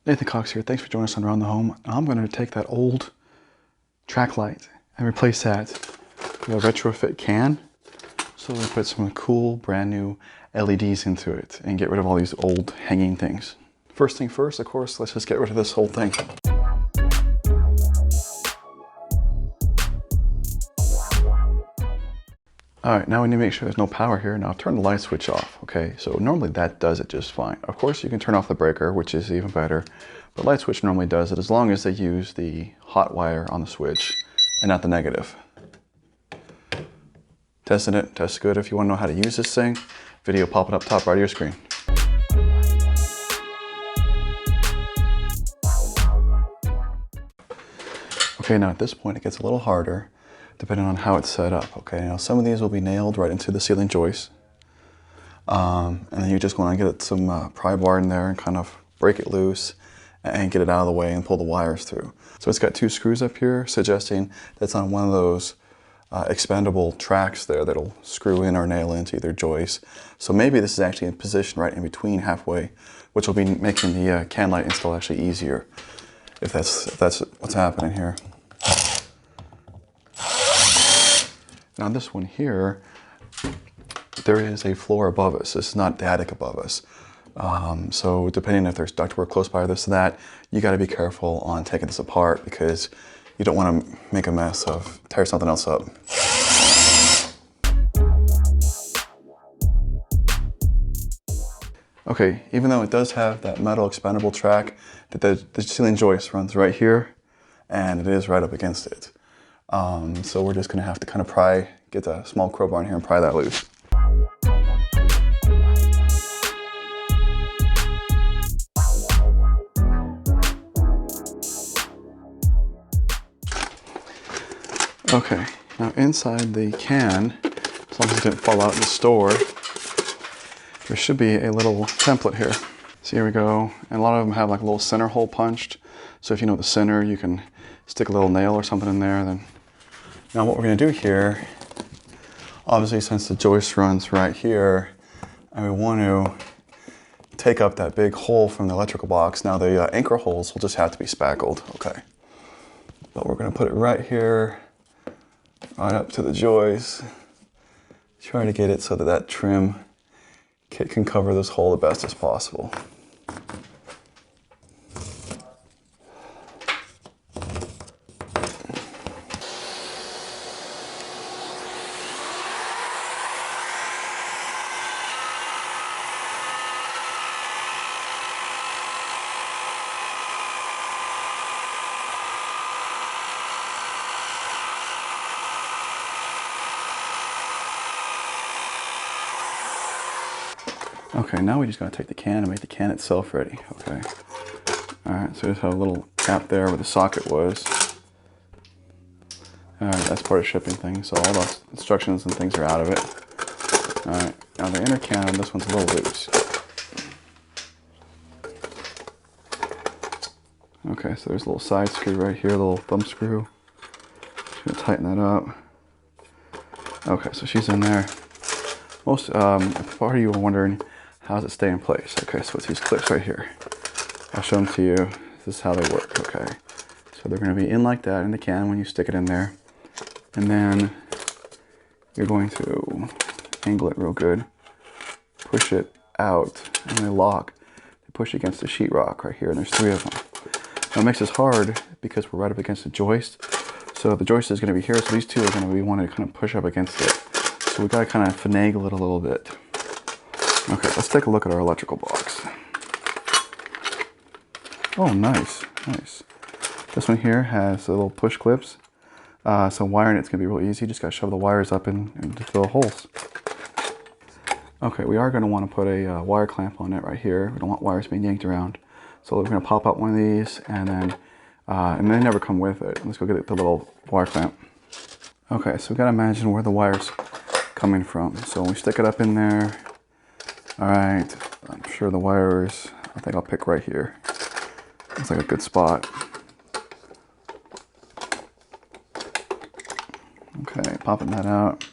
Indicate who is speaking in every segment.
Speaker 1: Nathan Cox here. Thanks for joining us on Around the Home. I'm going to take that old track light and replace that with a retrofit can. So we put some cool brand new LEDs into it and get rid of all these old hanging things. First thing first, of course, let's just get rid of this whole thing. All right, now we need to make sure there's no power here. Now turn the light switch off, okay? So normally that does it just fine. Of course, you can turn off the breaker, which is even better. But light switch normally does it as long as they use the hot wire on the switch and not the negative. Testing it, test good. If you want to know how to use this thing, video popping up top right of your screen. Okay, now at this point it gets a little harder depending on how it's set up. Okay, now some of these will be nailed right into the ceiling joist. And then you just want to get some pry bar in there and kind of break it loose and get it out of the way and pull the wires through. So it's got two screws up here, suggesting that's on one of those expandable tracks there that'll screw in or nail into either joist. So maybe this is actually in position right in between halfway, which will be making the can light install actually easier, if that's what's happening here. Now this one here, there is a floor above us. This is not the attic above us. So depending if there's ductwork close by or this or that, you got to be careful on taking this apart because you don't want to make a mess of tear something else up. Okay, even though it does have that metal expandable track, the ceiling joist runs right here and it is right up against it. So we're just going to have to kind of get a small crowbar in here and pry that loose. Okay, now inside the can, as long as it didn't fall out in the store, there should be a little template here. So here we go, and a lot of them have like a little center hole punched. So if you know the center, you can stick a little nail or something in there. Then, now what we're gonna do here, obviously since the joist runs right here, and we want to take up that big hole from the electrical box. Now the anchor holes will just have to be spackled, okay? But we're gonna put it right here, right up to the joist. Try to get it so that that trim kit can cover this hole the best as possible. Okay, now we just gotta take the can and make the can itself ready, okay? All right, so just have a little cap there where the socket was. All right, that's part of shipping thing, so all the instructions and things are out of it. All right, now the inner can on this one's a little loose. Okay, so there's a little side screw right here, a little thumb screw. Just gonna tighten that up. Okay, so she's in there. If part of you were wondering, how does it stay in place? Okay, so it's these clips right here. I'll show them to you. This is how they work, okay? So they're gonna be in like that in the can when you stick it in there. And then you're going to angle it real good, push it out, and they lock. They push against the sheetrock right here, and there's 3 of them. Now it makes this hard because we're right up against the joist. So the joist is gonna be here, so these 2 are gonna be wanting to kind of push up against it. So we gotta kind of finagle it a little bit. Okay, let's take a look at our electrical box. Oh, nice, nice. This one here has little push clips. So wiring it's gonna be real easy. Just gotta shove the wires up into the holes. Okay, we are gonna wanna put a wire clamp on it right here. We don't want wires being yanked around. So we're gonna pop out one of these and they never come with it. Let's go get the little wire clamp. Okay, so we gotta imagine where the wire's coming from. So when we stick it up in there, all right, I'm sure the wires, I think I'll pick right here. Looks like a good spot. Okay, popping that out.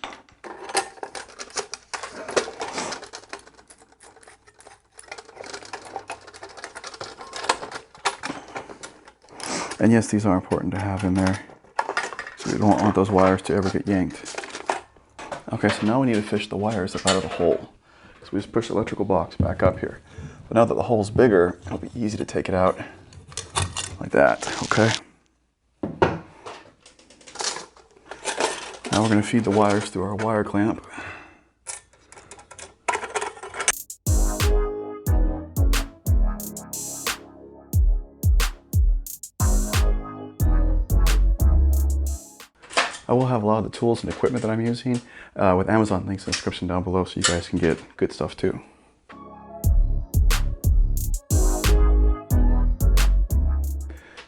Speaker 1: And yes, these are important to have in there. So we don't want those wires to ever get yanked. Okay, so now we need to fish the wires up out of the hole. So we just push the electrical box back up here. But now that the hole's bigger, it'll be easy to take it out like that, okay? Now we're gonna feed the wires through our wire clamp. I will have a lot of the tools and equipment that I'm using with Amazon links in the description down below so you guys can get good stuff too.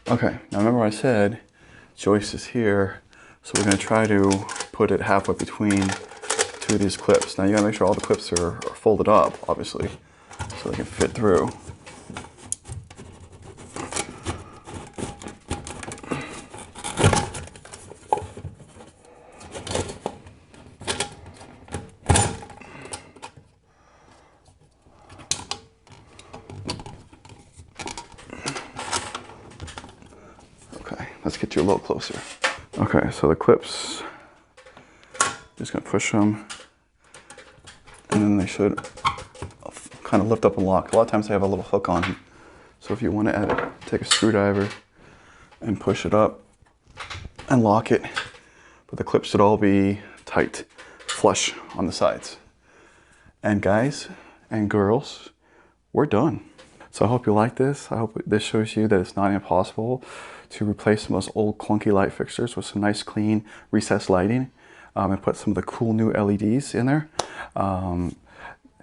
Speaker 1: Okay, now remember I said joist is here, so we're going to try to put it halfway between two of these clips. Now you got to make sure all the clips are folded up, obviously, so they can fit through. Let's get you a little closer. Okay, so the clips, just gonna push them, and then they should kind of lift up and lock. A lot of times they have a little hook on them. So if you want to add it, take a screwdriver and push it up and lock it. But the clips should all be tight, flush on the sides. And guys and girls, we're done. So I hope you like this. I hope this shows you that it's not impossible to replace some of those old clunky light fixtures with some nice clean recessed lighting and put some of the cool new LEDs in there.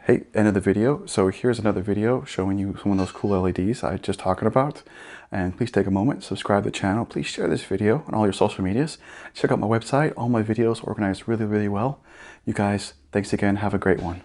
Speaker 1: Hey, end of the video. So here's another video showing you some of those cool LEDs I just talking about. And please take a moment, subscribe to the channel. Please share this video on all your social medias. Check out my website. All my videos organized really, really well. You guys, thanks again. Have a great one.